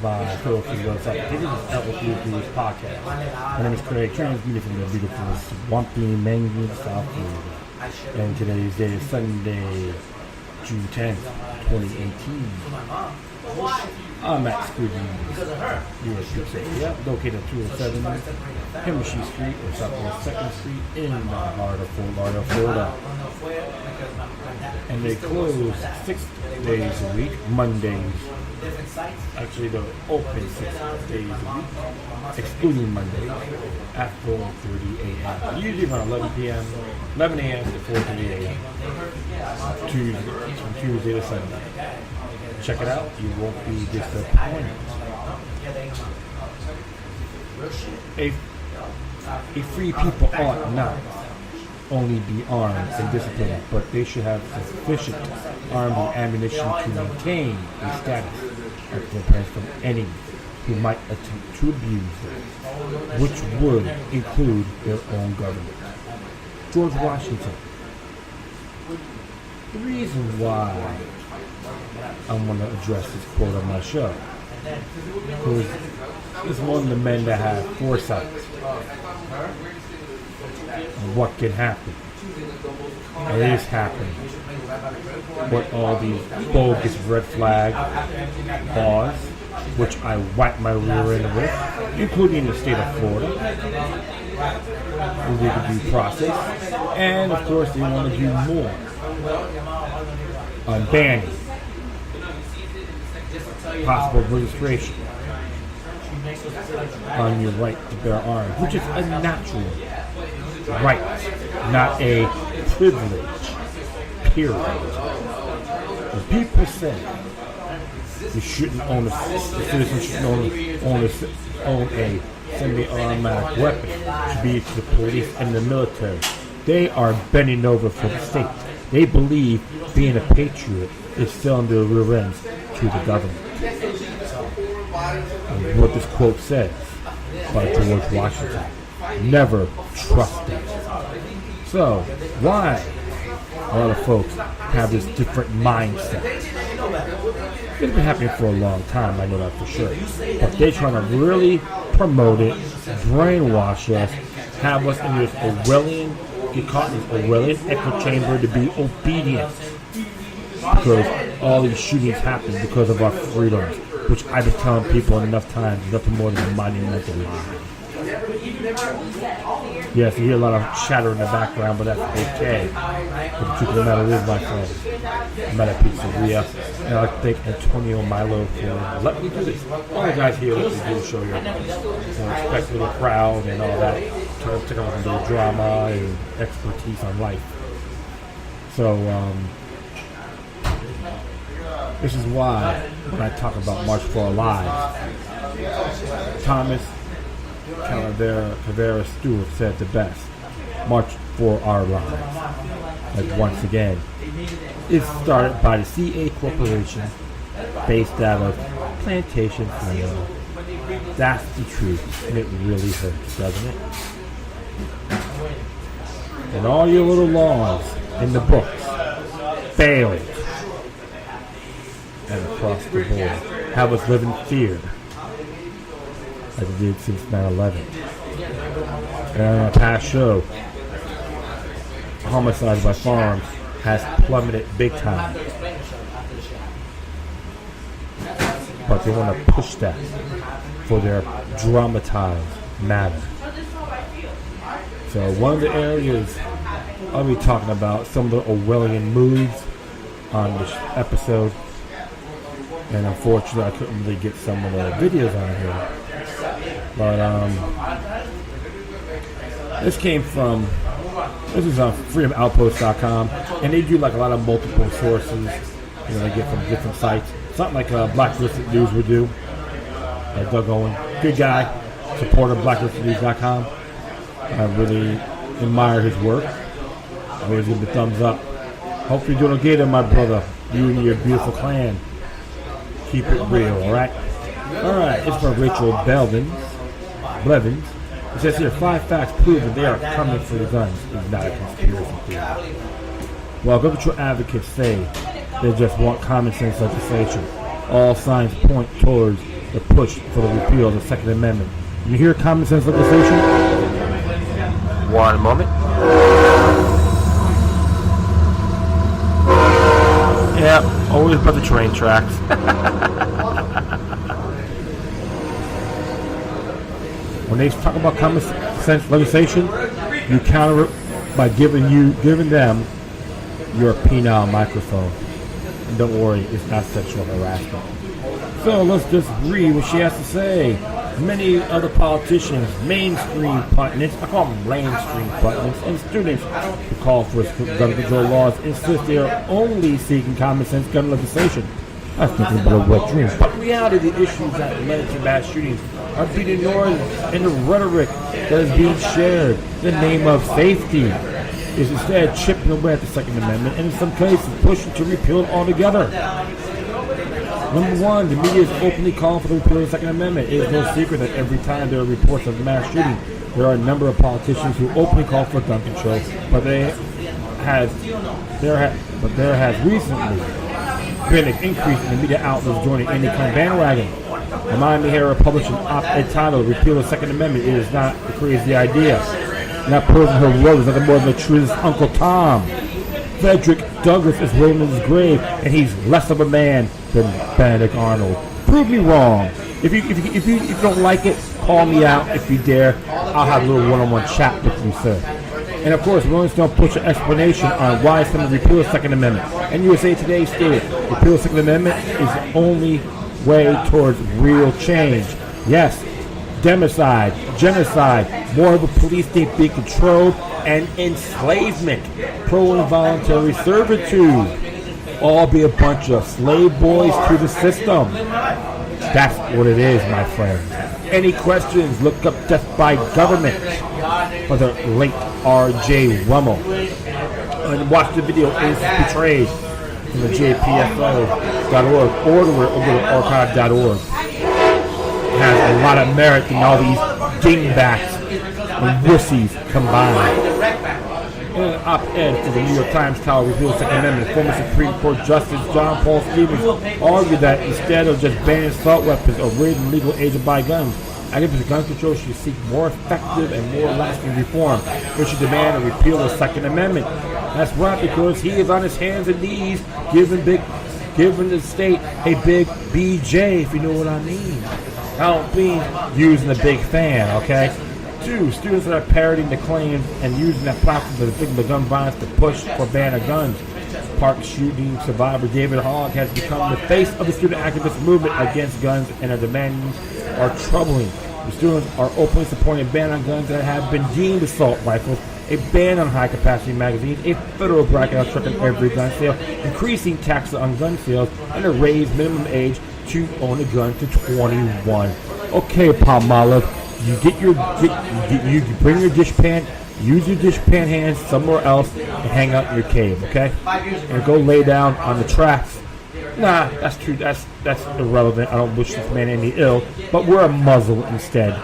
by Phil from the website. This is Outlook News podcast. My name is Craig, transmitting from the beautiful swampy Mango, South Florida. And today's day is Sunday, June 10th, 2018. I'm at Squidgy's U.S. Street, located at 207 Hemshire Street or Southwest 2nd Street in the heart of Fort Lauderdale, Florida. And they close 6 days a week, Mondays. Actually, they're open 6 days a week, excluding Mondays, at 4:30 a.m. Usually around 11 a.m. to 4:30 a.m. From Tuesday to Sunday. Check it out, you won't be disappointed. A free people ought not only be armed and disciplined, but they should have sufficient arms and ammunition to maintain a status of defense from any who might attempt to abuse them, which would include their own government. George Washington. The reason why I want to address this quote on my show, because it's one of the men that have foresight of what can happen. It is happening. What all these bogus red flag laws, which I wipe my rear end with, including the state of Florida, illegal due process, and of course they want to do more on banning possible registration on your right to bear arms, which is a natural right, not a privilege, period. When people say you shouldn't own a citizen shouldn't own a semi-automatic weapon, should be to the police and the military, they are bending over for the state. They believe being a patriot is selling their rear ends to the government. And what this quote says by George Washington: never trust them. So, why a lot of folks have this different mindset? It's been happening for a long time, I know that for sure. But they're trying to really promote it, brainwash us, have us in this Orwellian, get caught in this Orwellian echo chamber to be obedient. Because all these shootings happen because of our freedoms, which I've been telling people enough times, nothing more than a monumental lie. Yes, you hear a lot of chatter in the background, but that's okay. But the truth of the matter is, my friend, I'm at a pizzeria, and I'd like to thank Antonio Milo for letting me do this. All the guys here let me do the show here. Expect a little crowd and all that. Try to take out a little drama and expertise on life. So, this is why, when I talk about March for Our Lives, Thomas Calavera Stewart said the best: March for Our Lives. Like, once again, it's started by the CA Corporation, based out of Plantation, Florida. That's the truth, and it really hurts, doesn't it? And all your little laws in the books failed. And across the board, have us live in fear, as it did since 9/11. And on our past show, homicides by firearms has plummeted big time. But they want to push that for their dramatized matter. So one of the areas I'll be talking about some of the Orwellian moves on this episode. And unfortunately, I couldn't really get some of the videos on here. But this is on freedomoutpost.com, and they do like a lot of multiple sources. You know, they get from different sites. Something like Blacklisted News would do. Doug Owen, good guy, supporter of blacklistednews.com. I really admire his work. I always give him the thumbs up. Hopefully you're doing okay there, my brother. You and your beautiful clan. Keep it real, alright? Alright, it's from Rachel Blevins. It says here, 5 facts prove that they are coming for the guns. It's not a conspiracy theory. While government advocates say they just want common sense legislation, all signs point towards the push for the repeal of the Second Amendment. You hear common sense legislation? One moment. Yeah, always about the train tracks. When they talk about common sense legislation, you counter it by giving them your penile microphone. And don't worry, it's not sexual harassment. So let's just read what she has to say. Many other politicians, mainstream pundits, I call them mainstream pundits, and students who call for gun control laws insist they are only seeking common sense gun legislation. I think it's a wet dream. But in reality, the issues that led to mass shootings are being ignored in the rhetoric that is being shared. The name of safety is instead chipping away at the Second Amendment, and in some cases pushing to repeal it altogether. Number one, the media is openly calling for the repeal of the Second Amendment. It is no secret that every time there are reports of mass shooting, there are a number of politicians who openly call for gun control, but there has recently been an increase in the media outlets joining any kind of bandwagon. The Miami Herald published an op-ed titled "Repeal the Second Amendment. It is not a crazy idea." And that person who wrote is nothing more than the truth's Uncle Tom. Frederick Douglass is rolling in his grave, and he's less of a man than Benedict Arnold. Prove me wrong. If you don't like it, call me out if you dare. I'll have a little one-on-one chat with you, sir. And of course, Rolling Stone puts an explanation on why it's going to repeal the Second Amendment. And USA Today stated, repeal the Second Amendment is the only way towards real change. Yes, democide, genocide, more of a police state being controlled, and enslavement, pro-involuntary servitude, all be a bunch of slave boys to the system. That's what it is, my friends. Any questions, look up Death by Government for the late R.J. Rummel. And watch the video, Innocence Betrayed, from the jpfo.org, or go to archive.org. It has a lot of merit in all these dingbats and wussies combined. In an op-ed for the New York Times titled "Repeal the Second Amendment," former Supreme Court Justice John Paul Stevens argued that instead of just banning assault weapons or raising legal age to buy guns, activists of gun control should seek more effective and more lasting reform, which should demand a repeal of the Second Amendment. That's right, because he is on his hands and knees giving the state a big BJ, if you know what I mean. I don't mean using a big fan, okay? 2, students that are parroting the claims and using that platform to victim of gun violence to push for ban of guns. Park shooting survivor David Hogg has become the face of the student activist movement against guns, and their demands are troubling. The students are openly supporting a ban on guns that have been deemed assault rifles, a ban on high-capacity magazines, a federal blackout truck on every gun sale, increasing taxes on gun sales, and a raised minimum age to own a gun to 21. Okay, Palmolive, you bring your dishpan, use your dishpan hands somewhere else, and hang out in your cave, okay? And go lay down on the tracks. Nah, that's true. That's irrelevant. I don't wish this man any ill, but wear a muzzle instead.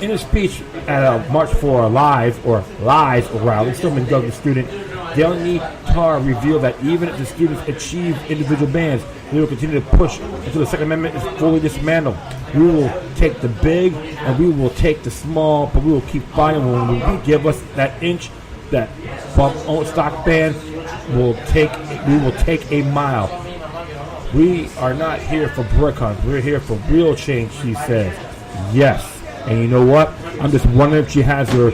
In a speech at a March for Lies rally, Stillman Douglas student Delaney Tarr revealed that even if the students achieve individual bans, we will continue to push until the Second Amendment is fully dismantled. We will take the big and we will take the small, but we will keep fighting. When you give us that inch, that bump on stock ban, we will take a mile. We are not here for brick hunts. We're here for real change, she says. Yes. And you know what? I'm just wondering if she has her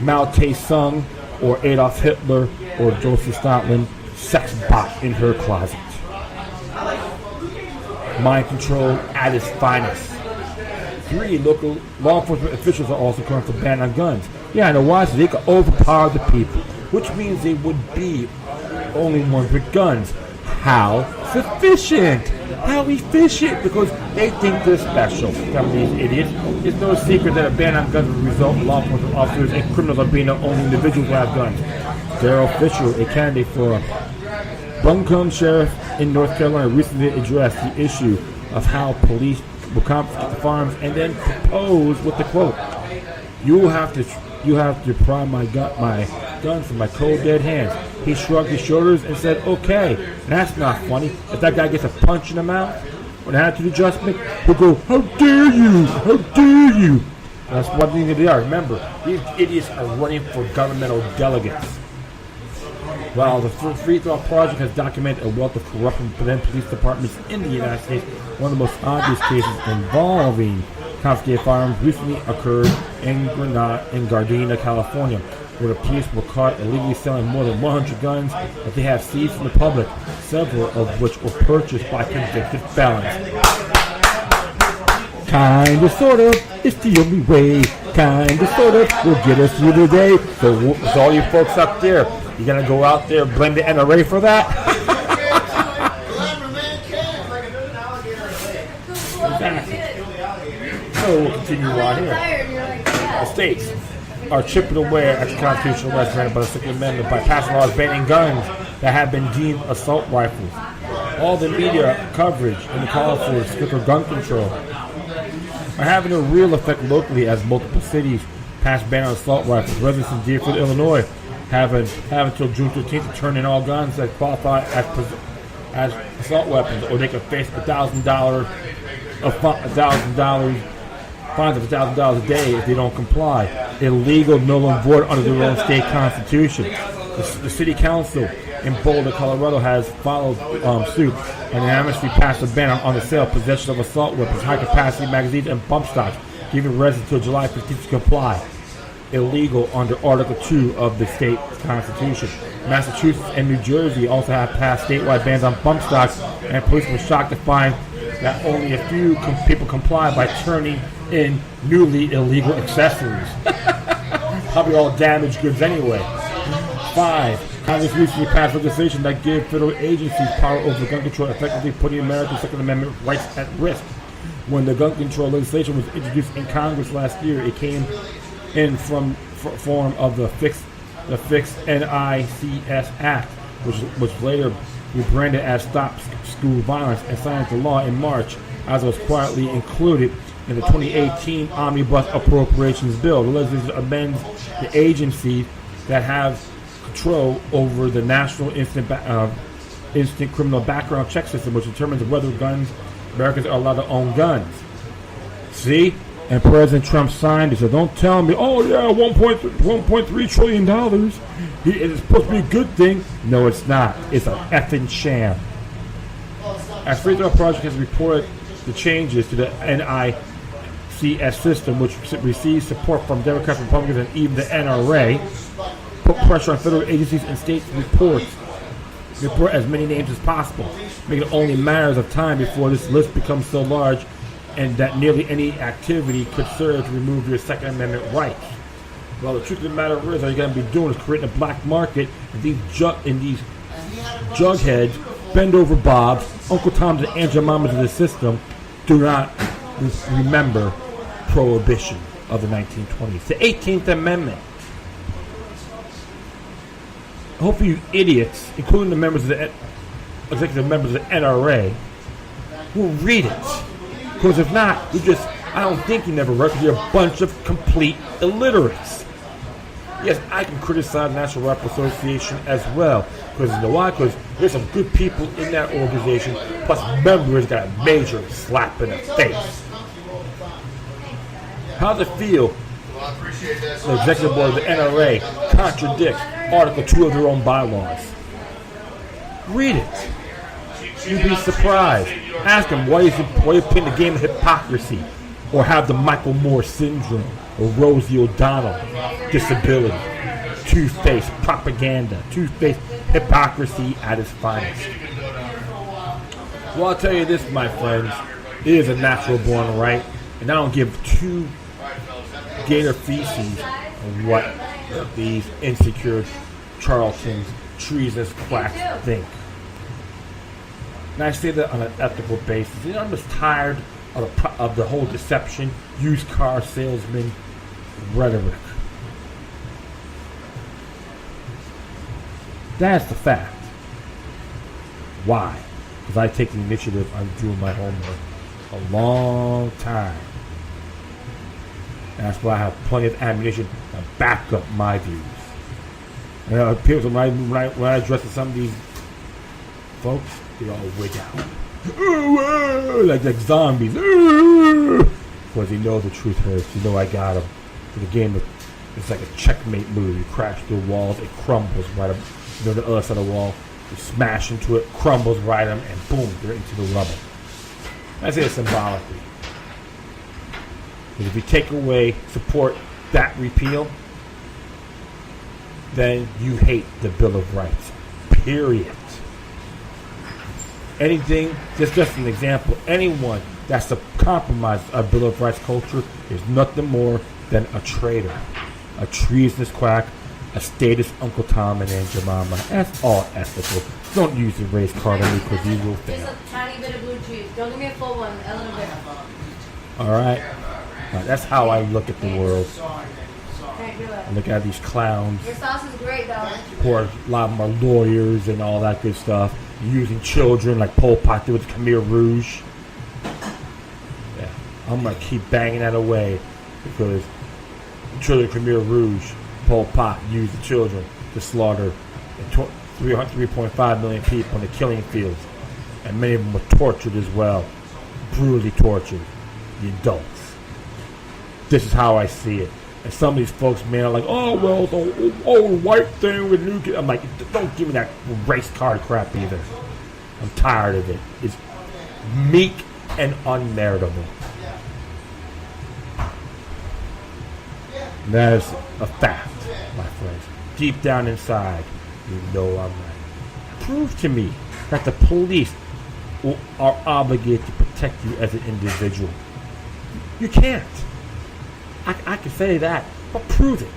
Mao Tse-tung or Adolf Hitler or Joseph Stalin sex bot in her closet. Mind control at its finest. 3, local law enforcement officials are also calling for ban on guns. Yeah, I know why? So they can overpower the people, which means they would be only ones with guns. How sufficient? How efficient? Because they think they're special. Some of these idiots. It's no secret that a ban on guns will result in law enforcement officers and criminals are being the only individuals who have guns. Daryl Fisher, a candidate for Buncombe Sheriff in North Carolina, recently addressed the issue of how police will confiscate the firearms and then propose with the quote, "You have to pry my guns from my cold dead hands. He shrugged his shoulders and said, okay, that's not funny. If that guy gets a punch in the mouth or an attitude adjustment, he'll go, how dare you, how dare you. That's one thing that they are. Remember, these idiots are running for governmental delegates. While the Free Throw Project has documented a wealth of corruption within police departments in the United States, one of the most obvious cases involving confiscated firearms recently occurred in Gardena, California, where the police were caught illegally selling more than 100 guns that they have seized from the public, several of which were purchased by convicted felons. Kinda, sorta, it's the only way. Kinda, sorta, will get us through the day. So, all you folks up there, you gonna go out there and blame the NRA for that? Exactly. So we'll continue on here. The states are chipping away at the constitutional rights granted by the Second Amendment by passing laws banning guns that have been deemed assault rifles. All the media coverage and the call for stricter gun control are having a real effect locally as multiple cities pass ban on assault rifles. Residents in Deerfield, Illinois have until June 13th to turn in all guns that qualify as assault weapons, or they could face $1,000 fines of $1,000 a day if they don't comply. Illegal, null and void under their own state constitution. The city council in Boulder, Colorado has followed suit and unanimously passed a ban on the sale, possession of assault weapons, high-capacity magazines, and bump stocks, giving residents until July 15th to comply. Illegal under Article 2 of the state constitution. Massachusetts and New Jersey also have passed statewide bans on bump stocks, and police were shocked to find that only a few people comply by turning in newly illegal accessories. Probably all damaged goods anyway. 5. Congress recently passed legislation that gives federal agencies power over gun control, effectively putting American Second Amendment rights at risk. When the gun control legislation was introduced in Congress last year, it came in form of the fixed NICS Act, which was later rebranded as Stop School Violence and signed into law in March, as it was quietly included in the 2018 Omnibus Appropriations Bill. The legislation amends the agencies that have control over the National Instant Criminal Background Check System, which determines whether Americans are allowed to own guns. See? And President Trump signed it, so don't tell me, oh yeah, $1.3 trillion. It's supposed to be a good thing. No, it's not. It's an effing sham. As Free Throw Project has reported the changes to the NICS system, which receives support from Democrats, Republicans, and even the NRA, put pressure on federal agencies and states to report as many names as possible, making it only matters of time before this list becomes so large and that nearly any activity could serve to remove your Second Amendment rights. Well, the truth of the matter is, all you're going to be doing is creating a black market, and these jugheads, bend over Bobs, Uncle Toms, and Aunt Jemimas of the system do not remember Prohibition of the 1920s. The 18th Amendment. Hopefully you idiots, including the members of the executive members of the NRA, will read it. Because if not, I don't think you never read, because you're a bunch of complete illiterates. Yes, I can criticize the National Rifle Association as well. Because you know why? Because there's some good people in that organization, plus members got a major slap in the face. How does it feel? The executive board of the NRA contradicts Article 2 of their own bylaws. Read it. You'd be surprised. Ask them why you playing the game of hypocrisy, or have the Michael Moore syndrome, or Rosie O'Donnell disability. Two-faced propaganda, two-faced hypocrisy at its finest. Well, I'll tell you this, my friends, it is a natural born right, and I don't give two gator feces on what these insecure charlatans, treasonous quacks think. And I say that on an ethical basis. I'm just tired of the whole deception, used car salesman rhetoric. That's the fact. Why? Because I take the initiative on doing my homework a long time. That's why I have plenty of ammunition to back up my views. People, when I address some of these folks, they all wig out. Like zombies. Because they know the truth hurts. You know I got them. The game, it's like a checkmate move. You crash through walls, it crumbles right up. You know the other side of the wall. You smash into it, crumbles right on, and boom, they're into the rubble. I say it symbolically. Because if you take away support that repeal, then you hate the Bill of Rights. Period. Anything, just an example, anyone that's a compromise of Bill of Rights culture is nothing more than a traitor, a treasonous quack, a statist Uncle Tom and Aunt Jemima. That's all ethical. Don't use the race card on me because you will fail. Just a tiny bit of blue cheese. Don't give me a full one. A little bit. Alright? That's how I look at the world. Can't do it. I look at these clowns Your sauce is great, though. who are, a lot of them are lawyers and all that good stuff. Using children like Pol Pot did with Khmer Rouge. Yeah, I'm going to keep banging that away because children of Khmer Rouge, Pol Pot used the children to slaughter 3.5 million people in the killing fields. And many of them were tortured as well. Brutally tortured. The adults. This is how I see it. And some of these folks, man, are like, oh, well, the old white thing with nuclear. I'm like, don't give me that race card crap either. I'm tired of it. It's meek and unmeritable. And that is a fact, my friends. Deep down inside, you know I'm right. Prove to me that the police are obligated to protect you as an individual. You can't. I can say that, but prove it.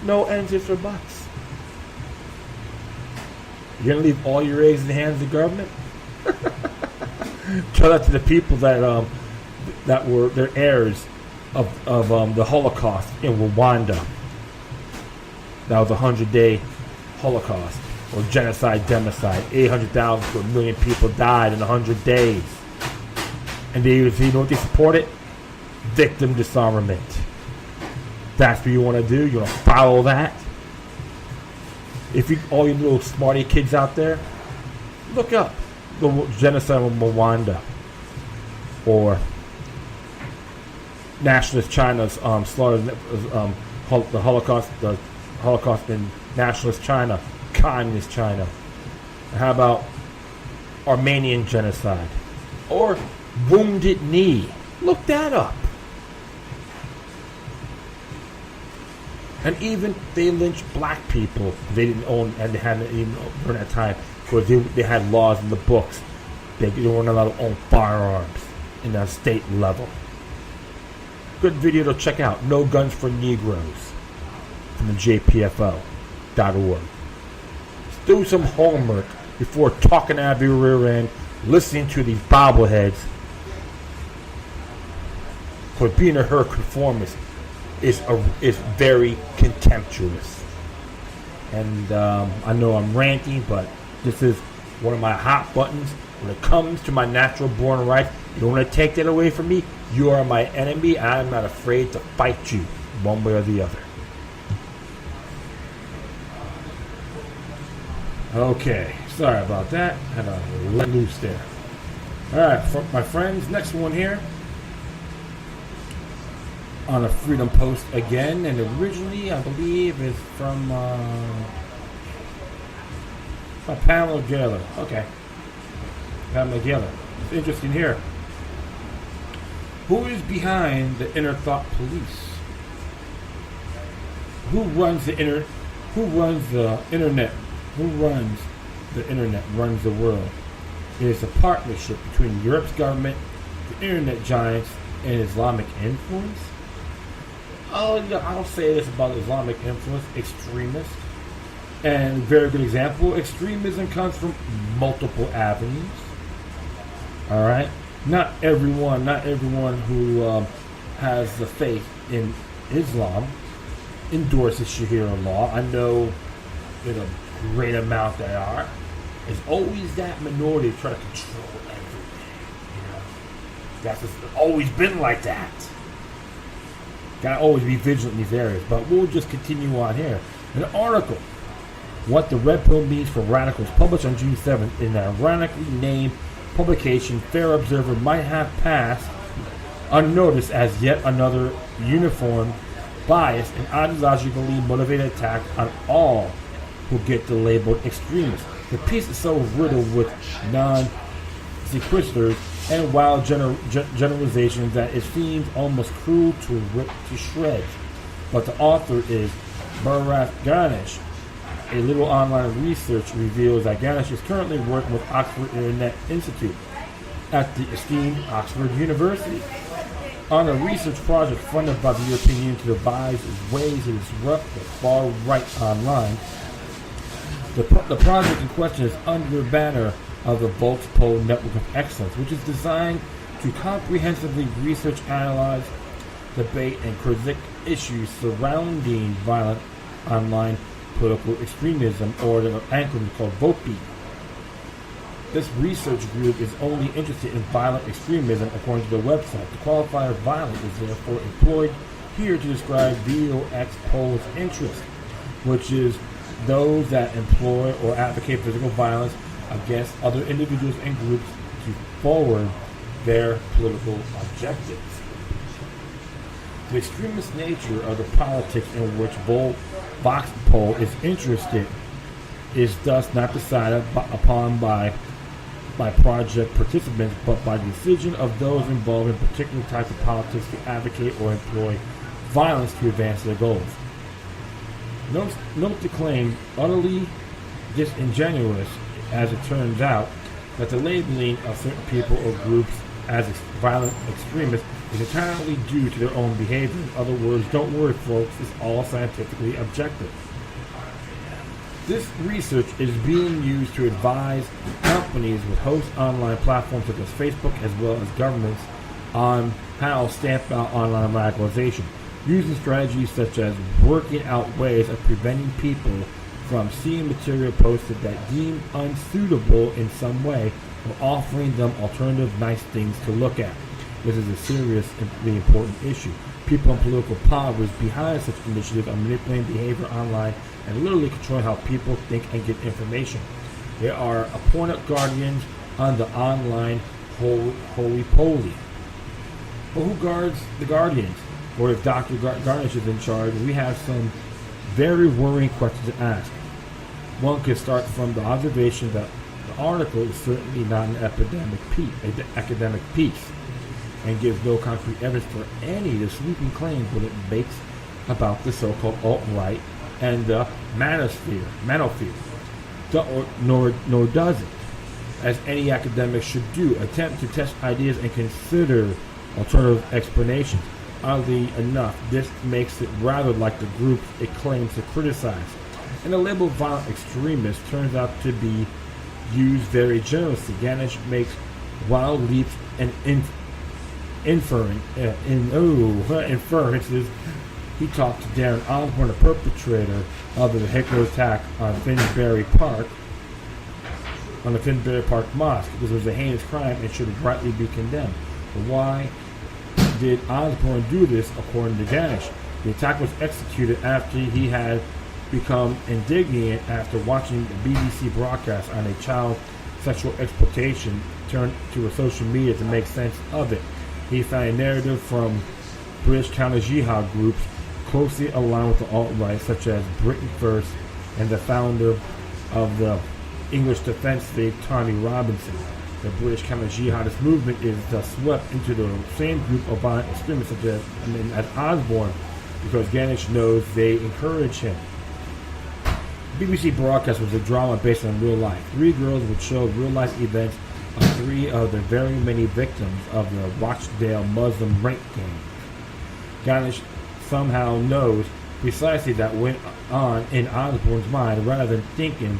No ends, ifs, or buts. You're gonna leave all your eggs in the hands of the government? Tell that to the people that were their heirs of the Holocaust in Rwanda. That was a 100-day Holocaust or genocide, democide. 800,000 to 1 million people died in 100 days. And you know what they supported? Victim disarmament. That's what you want to do? You want to follow that? If you, all you little smarty kids out there, look up the genocide of Rwanda or nationalist China's slaughter, the Holocaust in nationalist China, communist China. How about Armenian genocide or Wounded Knee? Look that up. And even they lynched black people. They didn't own, and they hadn't even during that time because they had laws in the books. They weren't allowed to own firearms in a state level. Good video to check out. No Guns for Negroes from the JPFO.org. Do some homework before talking out of your rear end, listening to these bobbleheads. For being a her conformist is very contemptuous. And I know I'm ranting, but this is one of my hot buttons. When it comes to my natural born rights, you want to take that away from me? You are my enemy. I'm not afraid to fight you one way or the other. Okay, sorry about that. Had a let loose there. All right, for my friends, next one here on a Freedom Post again, and originally I believe is from Pamela Geller. Okay, Pamela Geller. It's interesting here. Who is behind the inner thought police? Who runs the internet? Who runs the internet? Runs the world. It is a partnership between Europe's government, the internet giants, and Islamic influence. I'll say this about Islamic influence: extremists. And a very good example: extremism comes from multiple avenues. All right. Not everyone who has the faith in Islam endorses Sharia law. I know in a great amount they are. There's always that minority trying to control everything. You know, that's just always been like that. Gotta always be vigilant in these areas. But we'll just continue on here. An article, What the Red Pill Means for Radicals, published on June 7th in an ironically named publication. Fair observer might have passed unnoticed as yet another uniform, biased, and ideologically motivated attack on all who get the label extremists. The piece is so riddled with non-sequiturs and wild generalizations that it seems almost cruel to rip to shreds. But the author is Bharat Ganesh. A little online research reveals that Ganesh is currently working with Oxford Internet Institute at the esteemed Oxford University on a research project funded by the European Union to devise ways to disrupt the far right online. The project in question is under the banner of the Volkspoll Network of Excellence, which is designed to comprehensively research, analyze, debate, and critique issues surrounding violent online political extremism, or the acronym called VOPE. This research group is only interested in violent extremism according to their website. The qualifier violent is therefore employed here to describe TeknoAXE Poll's interest, which is those that employ or advocate physical violence against other individuals and groups to forward their political objectives. The extremist nature of the politics in which Voxpol is interested is thus not decided upon by project participants, but by the decision of those involved in particular types of politics to advocate or employ violence to advance their goals. Note the claim, utterly disingenuous as it turns out, that the labeling of certain people or groups as violent extremists is entirely due to their own behavior. In other words, don't worry folks, it's all scientifically objective. This research is being used to advise companies with host online platforms such as Facebook as well as governments on how to stamp out online radicalization, using strategies such as working out ways of preventing people from seeing material posted that deem unsuitable in some way, or offering them alternative nice things to look at. This is a seriously important issue. People in political power behind such initiatives are manipulating behavior online and literally controlling how people think and get information. They are appointed guardians on the online holy poly. But who guards the guardians? Or if Dr. Garnish is in charge, we have some very worrying questions to ask. One could start from the observation that the article is certainly not an academic piece, and gives no concrete evidence for any of the sweeping claims that it makes about the so-called alt-right and the manosphere. Nor does it, as any academic should do, attempt to test ideas and consider alternative explanations. Oddly enough, this makes it rather like the groups it claims to criticize. And the label violent extremist turns out to be used very generously. Ganesh makes wild leaps and inferences. He talked to Darren Osborne, the perpetrator of the vehicular attack on Finsbury Park, on the Finsbury Park Mosque. This was a heinous crime and should rightly be condemned. But why did Osborne do this, according to Ganesh? The attack was executed after he had become indignant after watching the BBC broadcast on a child sexual exploitation, turned to a social media to make sense of it. He found a narrative from British counter-jihad groups closely aligned with the alt-right, such as Britain First and the founder of the English Defence League, Tommy Robinson. The British counter-jihadist movement is thus swept into the same group of violent extremists as Osborne, because Ganesh knows they encourage him. The BBC broadcast was a drama based on real life. 3 girls would show real-life events of 3 of the very many victims of the Rochdale Muslim rape gang. Ganesh somehow knows precisely that went on in Osborne's mind, rather than thinking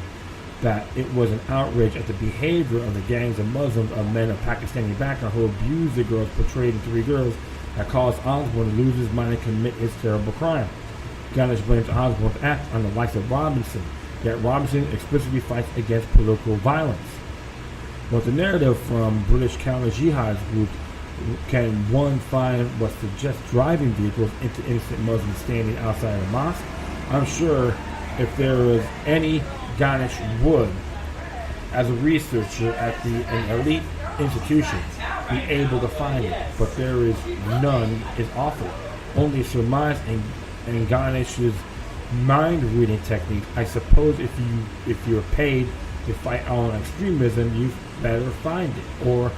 that it was an outrage at the behavior of the gangs of Muslims of men of Pakistani background who abused the girls portrayed in 3 girls that caused Osborne to lose his mind and commit his terrible crime. Ganesh blames Osborne's act on the likes of Robinson, yet Robinson explicitly fights against political violence. But the narrative from British counter-jihad groups can one find what suggests driving vehicles into innocent Muslims standing outside a mosque? I'm sure if there is any Ganesh would, as a researcher at an elite institution, be able to find it, but there is none is offered. Only surmise and Ganesh's mind-reading technique. I suppose if you're paid to fight on extremism, you better find it, or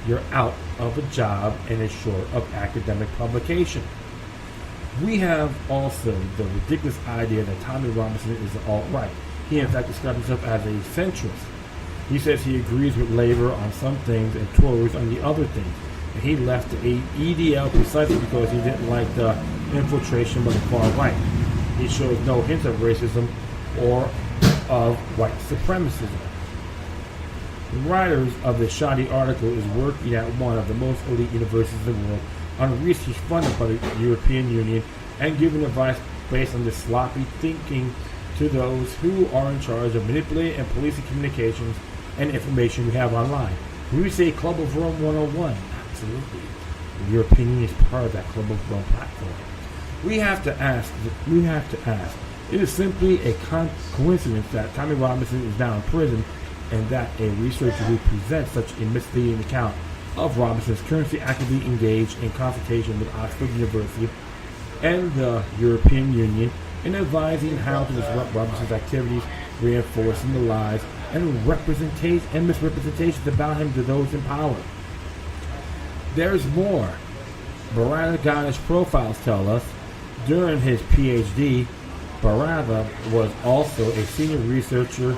you're out of a job and is short of academic publication. We have also the ridiculous idea that Tommy Robinson is alt-right. He in fact describes himself as a centrist. He says he agrees with Labor on some things and Tories on the other things. And he left the EDL precisely because he didn't like the infiltration by the far right. He shows no hint of racism or of white supremacism. The writers of the shoddy article is working at one of the most elite universities in the world on research funded by the European Union and giving advice based on this sloppy thinking to those who are in charge of manipulating and policing communications and information we have online. When we say Club of Rome 101, absolutely. The European Union is part of that Club of Rome platform. We have to ask, it is simply a coincidence that Tommy Robinson is now in prison and that a researcher who presents such a misleading account of Robinson is currently actively engaged in consultation with Oxford University and the European Union in advising how to disrupt Robinson's activities, reinforcing the lies and misrepresentations about him to those in power. There's more. Barada Ganesh profiles tell us during his PhD, Barada was also a senior researcher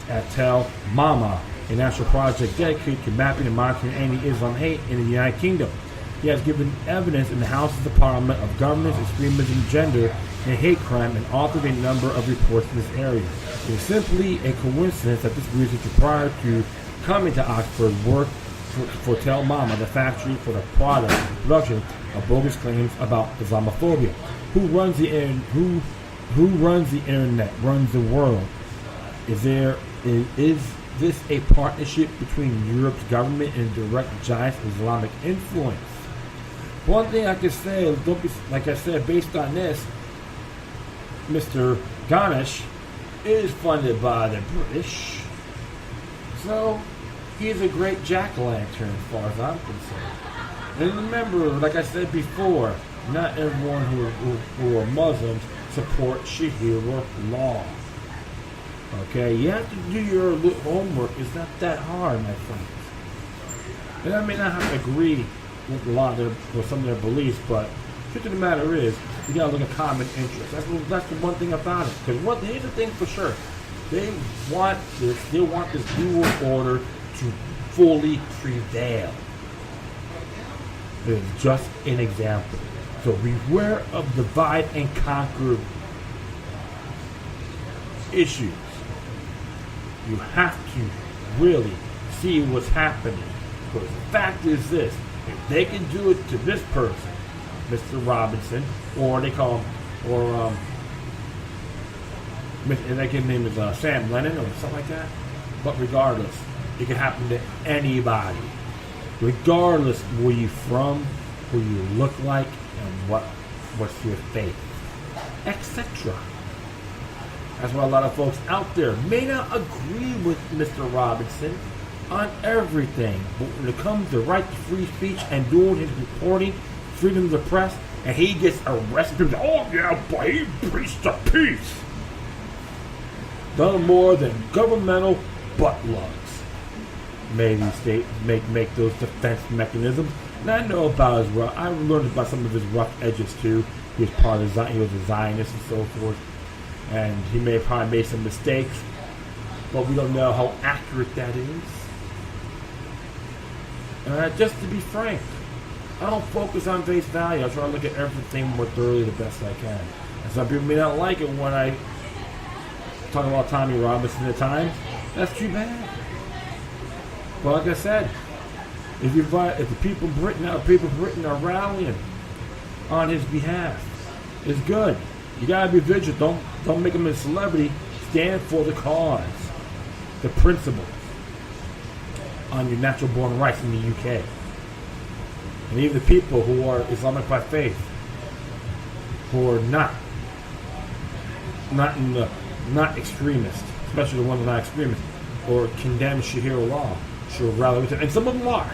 at Tel Mama, a national project dedicated to mapping and monitoring anti-Islam hate in the United Kingdom. He has given evidence in the Houses of Parliament of governance, extremism, gender, and hate crime, and authored a number of reports in this area. It is simply a coincidence that this researcher, prior to coming to Oxford, worked for Tel Mama, the factory for the production of bogus claims about Islamophobia. Who runs the internet? Runs the world? Is this a partnership between Europe's government and direct giant Islamic influence? One thing I can say, like I said, based on this, Mr. Ganesh is funded by the British, so he's a great jack-o'-lantern as far as I'm concerned. And remember, like I said before, not everyone who are Muslims support Sharia law. Okay, you have to do your homework. It's not that hard, my friends. And I may not have to agree with some of their beliefs, but the truth of the matter is, you gotta look at common interest. That's the one thing about it. Because here's the thing for sure, they want this dual order to fully prevail. It's just an example. So beware of divide and conquer issues. You have to really see what's happening. Because the fact is this, if they can do it to this person, Mr. Robinson, or they call him, and I can name is Sam Lennon or something like that. But regardless, it can happen to anybody. Regardless where you're from, who you look like, and what's your faith, etc. That's why a lot of folks out there may not agree with Mr. Robinson on everything. But when it comes to right to free speech and doing his reporting, freedom of the press, and he gets arrested, oh yeah, but he preached the peace. Done more than governmental butt lugs. Maybe make those defense mechanisms. And I know about his rough. I learned about some of his rough edges too. He was part of he was a Zionist and so forth. And he may have probably made some mistakes, but we don't know how accurate that is. Just to be frank, I don't focus on face value. I try to look at everything more thoroughly the best I can. And some people may not like it when I talk about Tommy Robinson at times. That's too bad. But like I said, if the people of Britain are rallying on his behalf, it's good. You gotta be vigilant. Don't make him a celebrity. Stand for the cause, the principle on your natural born rights in the UK. And even the people who are Islamic by faith, who are not extremists, especially the ones that are not extremists, or condemn Sharia law, should rather, and some of them are.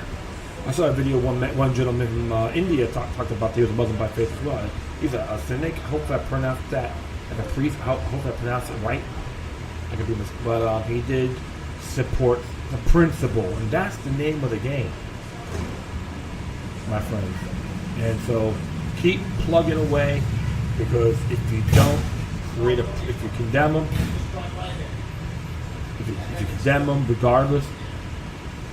I saw a video, one gentleman from India talked about he was a Muslim by faith as well. He's a cynic. Hopefully I pronounced that like a priest. Hopefully I pronounced it right. I could do this, but he did support the principle, and that's the name of the game, my friends. And so keep plugging away, because if you don't if you condemn them, if you condemn them regardless,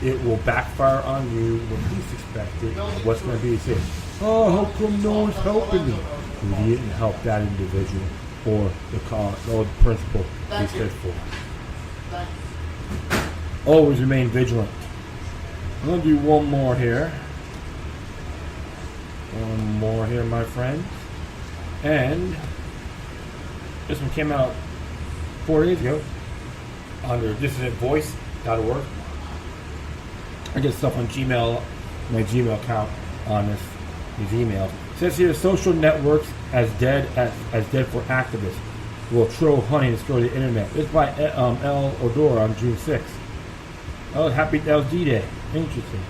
it will backfire on you when least expected. What's going to be said? Oh, how come no one's helping me? You didn't help that individual or the cause or the principle he stood for. Always remain vigilant. I'm going to do one more here. One more here, my friends. And this one came out 4 days ago under dissidentvoice.org. I get stuff on Gmail, my Gmail account on these emails. It says here, social networks as dead for activists will throw honey and destroy the internet. It's by L. Odor on June 6th. Oh, that was D-Day. Interesting.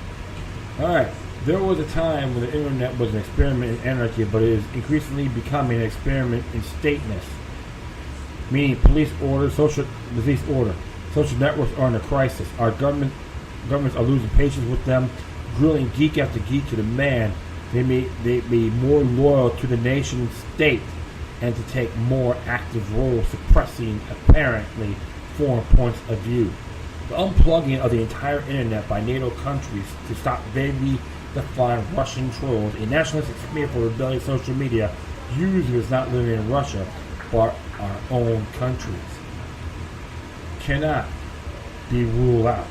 Alright. There was a time when the internet was an experiment in anarchy, but it is increasingly becoming an experiment in stateness. Meaning police order, social networks are in a crisis. Our governments are losing patience with them, grilling geek after geek to the man. They may be more loyal to the nation state and to take more active roles suppressing apparently foreign points of view. The unplugging of the entire internet by NATO countries to stop vaguely defined Russian trolls, a nationalistic smear for rebellious social media users not living in Russia but our own countries, cannot be ruled out.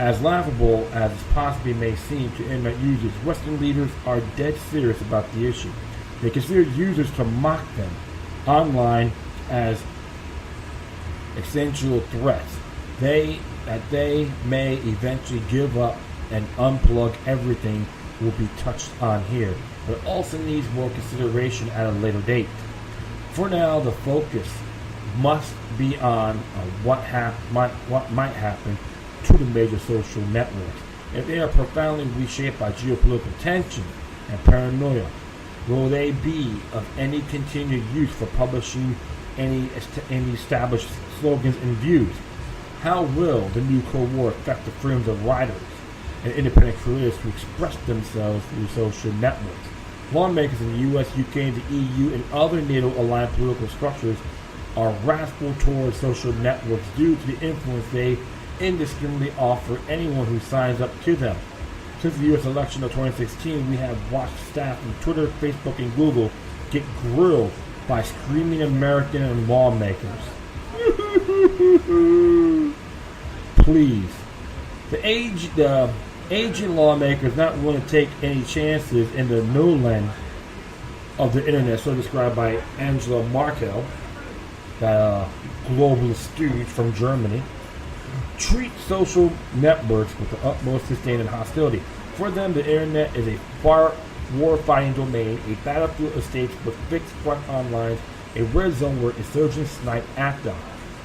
As laughable as it possibly may seem to internet users, Western leaders are dead serious about the issue. They consider users to mock them online as essential threats. They may eventually give up and unplug everything will be touched on here, but also needs more consideration at a later date. For now, the focus must be on what might happen to the major social networks. If they are profoundly reshaped by geopolitical tension and paranoia, will they be of any continued use for publishing any established slogans and views? How will the new Cold War affect the freedoms of writers and independent creators to express themselves through social networks? Lawmakers in the U.S., UK, the EU, and other NATO-aligned political structures are wrathful towards social networks due to the influence they indiscriminately offer anyone who signs up to them. Since the U.S. election of 2016, we have watched staff from Twitter, Facebook, and Google get grilled by screaming American and lawmakers. Please. The aging lawmakers not willing to take any chances in the no land of the internet, so described by Angela Merkel, that globalist stooge from Germany, treat social networks with the utmost disdain and hostility. For them, the internet is a far war-fighting domain, a battlefield of states with fixed front lines, a red zone where insurgents snipe at them.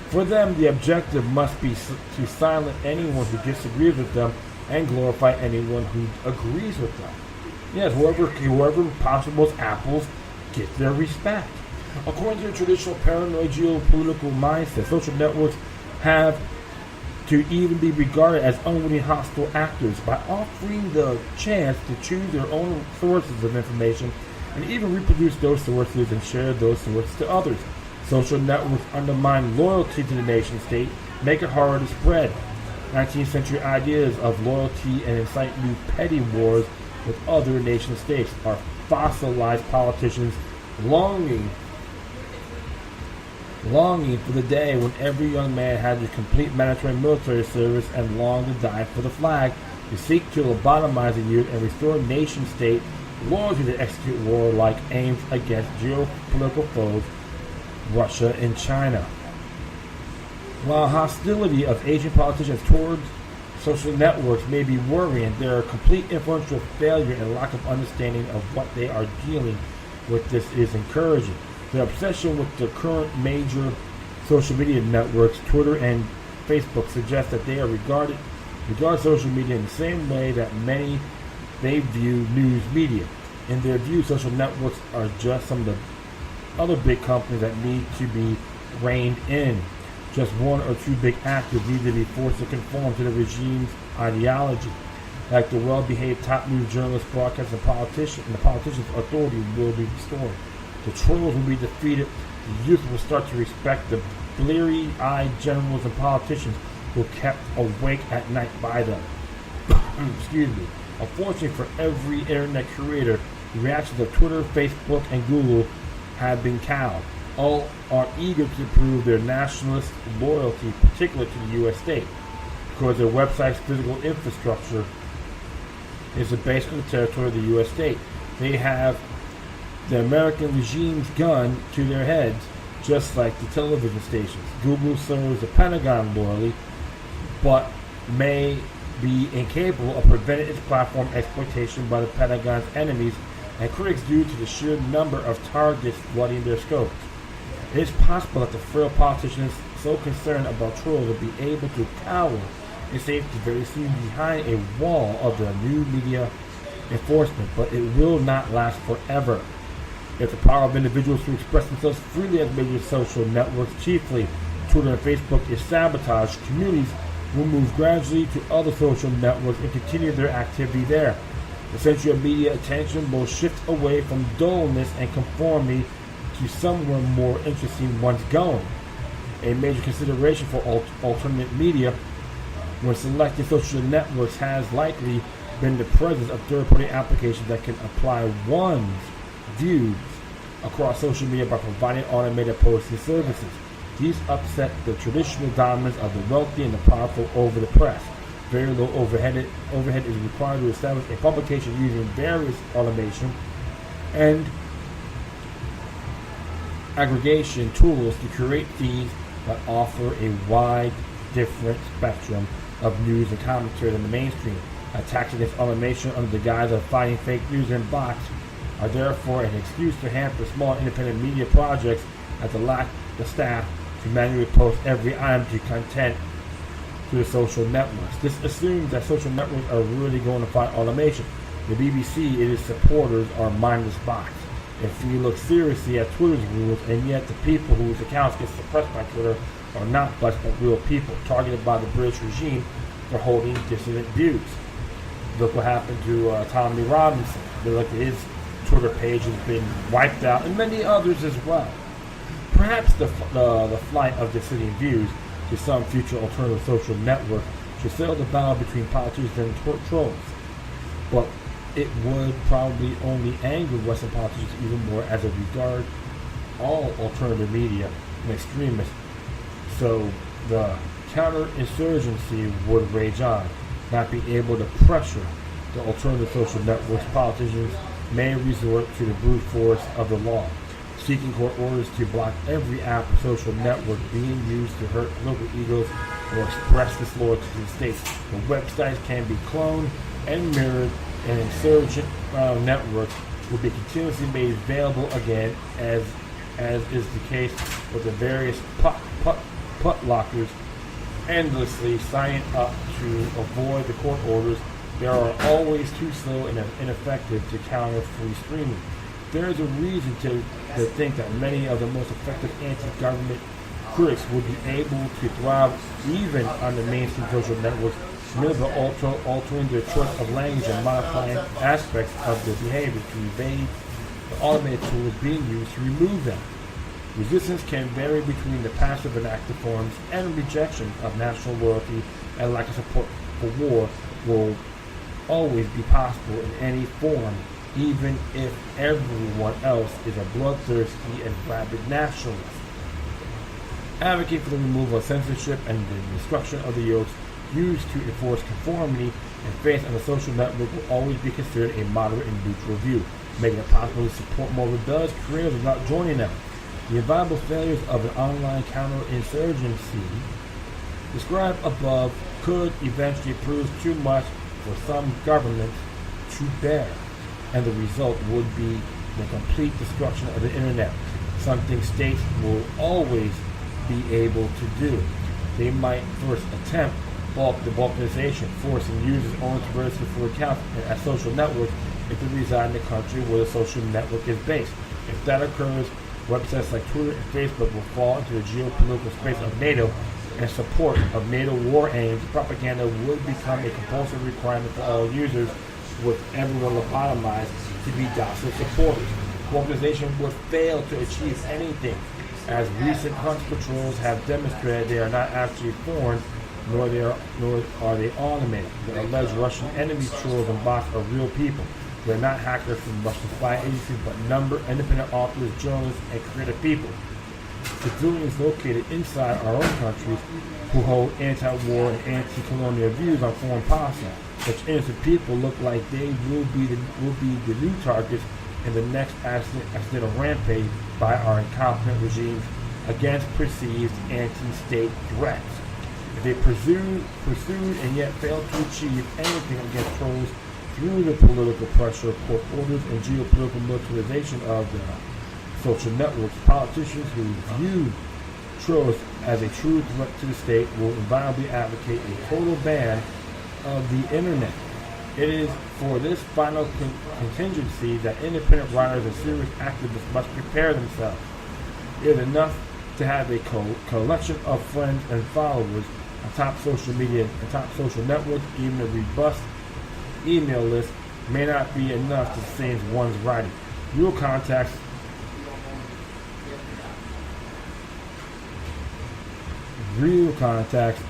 For them, the objective must be to silence anyone who disagrees with them and glorify anyone who agrees with them. Yes, whoever possible apples get their respect. According to the traditional paranoid geopolitical mindset, social networks have to even be regarded as unwitting hostile actors by offering the chance to choose their own sources of information and even reproduce those sources and share those sources to others. Social networks undermine loyalty to the nation state, make it harder to spread 19th century ideas of loyalty and incite new petty wars with other nation states. Are fossilized politicians longing for the day when every young man had to complete mandatory military service and long to die for the flag, to seek to lobotomize the youth and restore nation-state loyalty to execute war-like aims against geopolitical foes, Russia and China. While hostility of Asian politicians towards social networks may be worrying their complete influential failure and lack of understanding of what they are dealing with. This is encouraging. The obsession with the current major social media networks, Twitter and Facebook, suggests that they are regard social media in the same way that many they view news media. In their view, social networks are just some of the other big companies that need to be reined in. Just one or two big actors need to be forced to conform to the regime's ideology. Like the well-behaved top news journalists, broadcasters, and the politicians' authority will be restored. The trolls will be defeated. The youth will start to respect the bleary-eyed generals and politicians who kept awake at night by them. Excuse me. Unfortunately for every internet creator, the reactions of Twitter, Facebook, and Google have been cowed. All are eager to prove their nationalist loyalty, particularly to the U.S. state, because their website's physical infrastructure is based on the territory of the U.S. state. They have the American regime's gun to their heads, just like the television stations. Google serves the Pentagon loyally, but may be incapable of preventing its platform exploitation by the Pentagon's enemies and critics due to the sheer number of targets flooding their scopes. It is possible that the frail politicians so concerned about trolls will be able to cower in safety very soon behind a wall of the new media enforcement, but it will not last forever. If the power of individuals to express themselves freely as major social networks, chiefly Twitter and Facebook, is sabotaged, communities will move gradually to other social networks and continue their activity there. The central media attention will shift away from dullness and conformity to somewhere more interesting once going. A major consideration for alternate media when selecting social networks has likely been the presence of third-party applications that can apply one's views across social media by providing automated posting services. These upset the traditional dominance of the wealthy and the powerful over the press. Very low overhead is required to establish a publication using various automation and aggregation tools to create feeds that offer a wide, different spectrum of news and commentary than the mainstream. Attacks against automation under the guise of fighting fake news and bots are therefore an excuse to hamper small independent media projects that lack the staff to manually post every item to content to the social networks. This assumes that social networks are really going to fight automation. The BBC and its supporters are mindless bots. If we look seriously at Twitter's rules, and yet the people whose accounts get suppressed by Twitter are not bots but real people targeted by the British regime for holding dissident views. Look what happened to Tommy Robinson. Look, his Twitter page has been wiped out, and many others as well. Perhaps the flight of dissident views to some future alternative social network should settle the battle between politicians and trolls. But it would probably only anger Western politicians even more as it regard all alternative media and extremists. So the counterinsurgency would rage on, not be able to pressure the alternative social networks. Politicians may resort to the brute force of the law, seeking court orders to block every app or social network being used to hurt local egos or express disloyalty to the state. The websites can be cloned and mirrored, and insurgent networks will be continuously made available again, as is the case with the various put lockers endlessly signing up to avoid the court orders. They are always too slow and ineffective to counter free streaming. There is a reason to think that many of the most effective anti-government critics would be able to thrive even on the mainstream social networks, merely altering their choice of language and modifying aspects of their behavior to evade the automated tools being used to remove them. Resistance can vary between the passive and active forms, and rejection of national loyalty and lack of support for war will always be possible in any form, even if everyone else is a bloodthirsty and rabid nationalist. Advocate for the removal of censorship and the destruction of the yokes used to enforce conformity and faith on the social network will always be considered a moderate and neutral view, making it possible to support more rebellious creators without joining them. The inevitable failures of an online counterinsurgency described above could eventually prove too much for some governments to bear, and the result would be the complete destruction of the internet, something states will always be able to do. They might first attempt the balkanization, forcing users only to register for accounts at social networks if they reside in the country where the social network is based. If that occurs, websites like Twitter and Facebook will fall into the geopolitical space of NATO, and support of NATO war aims propaganda would become a compulsory requirement for all users, with everyone lobotomized to be docile supporters. Balkanization would fail to achieve anything, as recent country patrols have demonstrated they are not actually foreign, nor are they automated. The alleged Russian enemy trolls and bots are real people. They're not hackers from Russian spy agencies, but independent authors, journalists, and creative people. Civilians located inside our own countries who hold anti-war and anti-colonial views on foreign policy. Such innocent people look like they will be the new targets in the next accidental rampage by our incompetent regimes against perceived anti-state threats. If they pursued and yet failed to achieve anything against trolls through the political pressure of court orders and geopolitical militarization of the social networks, politicians who view trolls as a true threat to the state will invariably advocate a total ban of the internet. It is for this final contingency that independent writers and serious activists must prepare themselves. It is enough to have a collection of friends and followers on top social media and top social networks. Even a robust email list may not be enough to sustain one's writing. Real contacts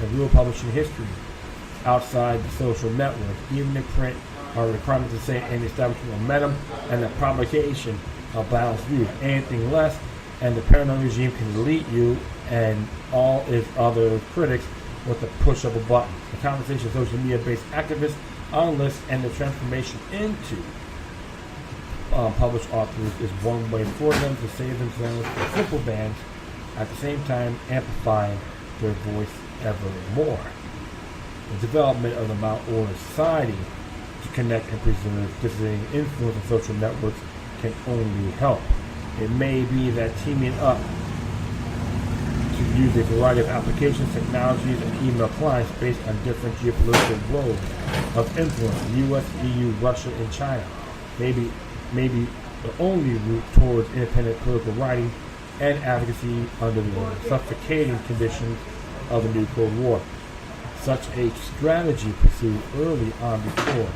and real publishing history outside the social network, even in print, are requirements to say and establishing momentum and the propagation of balanced views. Anything less, and the paranoid regime can delete you and all its other critics with the push of a button. The conversation of social media-based activists on lists and the transformation into published authors is one way for them to save themselves with simple bans, at the same time amplifying their voice ever more. The development of the Mount Order Society to connect and preserve dissident influence on social networks can only help. It may be that teaming up to use a variety of applications, technologies, and email clients based on different geopolitical roles of influence, the U.S., EU, Russia, and China, maybe the only route towards independent political writing and advocacy under the suffocating conditions of the new Cold War. Such a strategy pursued early on before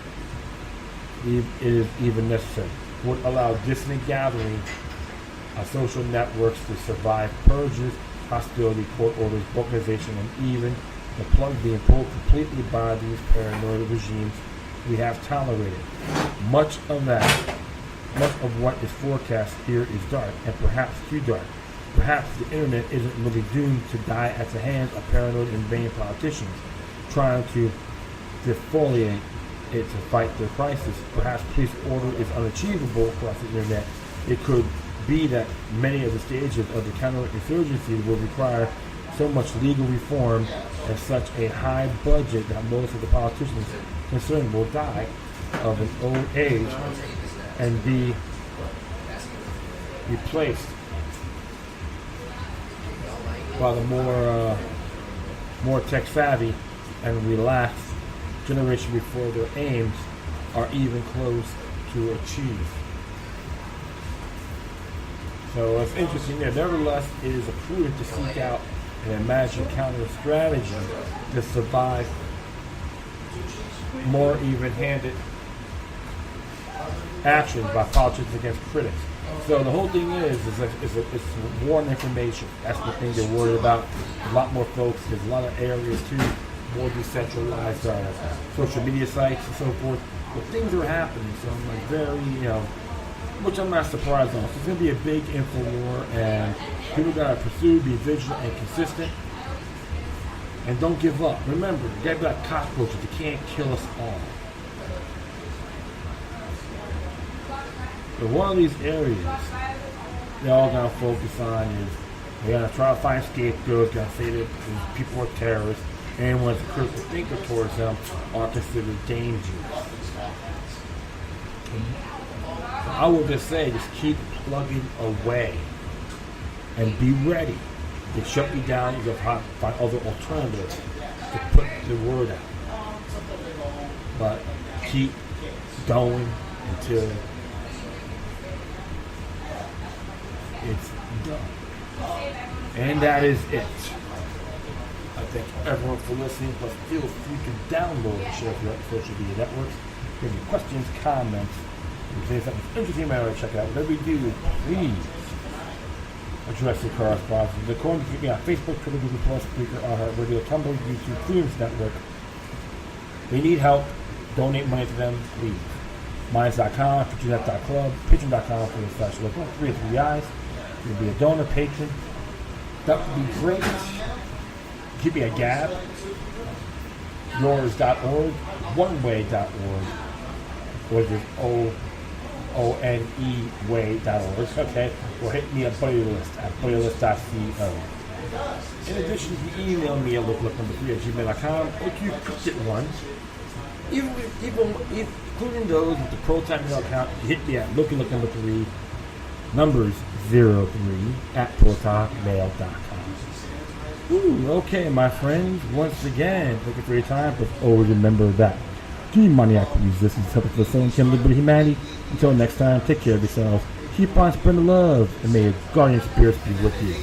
it is even necessary would allow dissident gathering on social networks to survive purges, hostility, court orders, balkanization, and even the plug being pulled completely by these paranoid regimes we have tolerated. Much of what is forecast here is dark, and perhaps too dark. Perhaps the internet isn't really doomed to die at the hands of paranoid and vain politicians trying to defoliate it to fight the crisis. Perhaps police order is unachievable across the internet. It could be that many of the stages of the counterinsurgency will require so much legal reform and such a high budget that most of the politicians concerned will die of an old age and be replaced by the more tech savvy and relaxed generation before their aims are even close to achieve. So it's interesting there. Nevertheless, it is prudent to seek out and imagine counter strategy to survive more even-handed actions by politicians against critics. So the whole thing is it's war and information. That's the thing they're worried about. A lot more folks. There's a lot of areas too, more decentralized social media sites and so forth. But things are happening. So I'm like very, which I'm not surprised on. So it's going to be a big info war, and people got to pursue, be vigilant and consistent, and don't give up. Remember, they've got cockroaches. They can't kill us all. But one of these areas they're all going to focus on is they're going to try to find scapegoats, going to say that these people are terrorists. anyone with a critical thinker towards them are considered dangerous. I will just say, just keep plugging away and be ready. They shut you down, you have to find other alternatives to put the word out. But keep going until it's done. And that is it. I thank everyone for listening, but feel free to download and share throughout the social media networks. If you have any questions, comments, if there's something interesting you want to check out, whatever you do, please address your correspondence. The according to me on Facebook, Twitter, Google Plus, Spreaker, iHeartRadio, Tumblr, YouTube, Freedoms Network. If you need help, donate money to them, please. Minds.com, Patreon.club, Patreon.com/local 3 with 3 eyes. You can be a donor, patron. That would be great. Keep me a gab. Yours.org, oneway.org, or just ONE way.org, or hit me at Buddy List at buddylist.co. In addition, you can email me at lookalike3@gmail.com, or if you picked it one, including those with the ProTime email account, you hit me at lookalike3, numbers 03 at protonmail.com. Ooh, okay, my friends. Once again, thank you for your time, but always remember that demoniac resistance helps for the soul and can liberty humanity. Until next time, take care of yourselves. Keep on spreading love, and may your guardian spirits be with you.